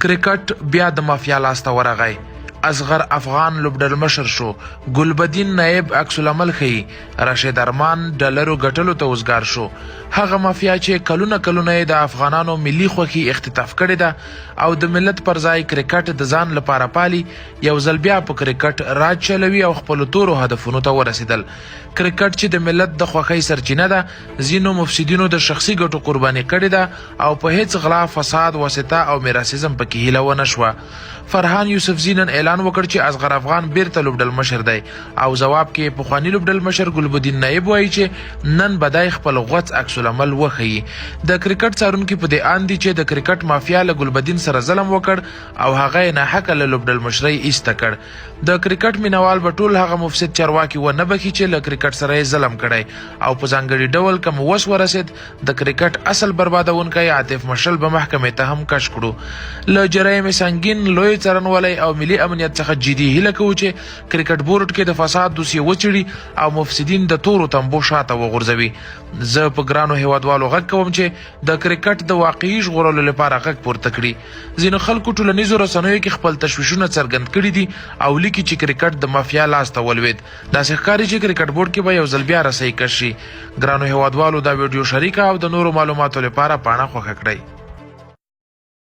کرکټ بیا د مافیا لاسته ورغی. اصغر افغان لوبډلمشر شو. ګلبدین نایب عکس العمل ښیي. راشد ارمان ډالرو ګټلو ته وزګار شو. هغه مافیا چې کلونه یې د افغانانو ملي خوښي اختطاف کړې ده او د ملت پر ځای کرکټ د ځان لپاره پالي، یو ځل بیا په کرکټ راج چلوي او خپلو تورو هدفونو ته ورسېدل. کرکټ چې د ملت د خوښۍ سرچینه ده، ځینو مفسدینو د شخصي ګټو قرباني کړې ده او په هیڅ غلا، فساد، واسطه او میراثیزم پکې هیله ونه شوه. فرحان یوسفزي نن اعلان وکړ چې اصغر افغان بیرته لوبډلمشر دی او ځواب کې پخواني لوبډلمشر ګلبدین نایب وایي چې نن به دی خپل غوڅ عکس العمل وښیي. د کرکټ څارونکي په دې اند دي چې د کرکټ مافیا له ګلبدین سره ظلم وکړ او هغه یې ناحقه له لوبډلمشرۍ ایسته کړ. د کرکټ مینوال به ټول هغه مفسد چارواکي ونه بخي چې له کرکټ سره یې ظلم کړی او په ځانګړي ډول کوم وس ورسېد د کرکټ اصل بربادونکی عاطف مشل به محکمې ته هم کش کړو. له جرایم سنگین لوی څارنوالۍ او ملي امنیت څخه جدي هیله کوو چې کرکټ بورډ کې د فساد دوسیه وڅېړي او مفسدین د تورو تمبو شاته وغورځوي. زه په ګرانو هیوادوالو غږ کوم چې د کرکټ د واقعي ژغورلو لپاره غږ پورته کړي. ځینو خلکو ټولنیزو رسنیو کې خپل تشویشونه څرګند کړي دي او لیکي چې کرکټ د مافیا لاس ته ولوېد. داسې ښکاري چې کرکټ بورډ کې به یو ځل بیا رسۍ کش شي. ګرانو هیوادوالو دا ویډیو شریکه او د نورو معلوماتو لپاره پاڼه خوښه کړئ.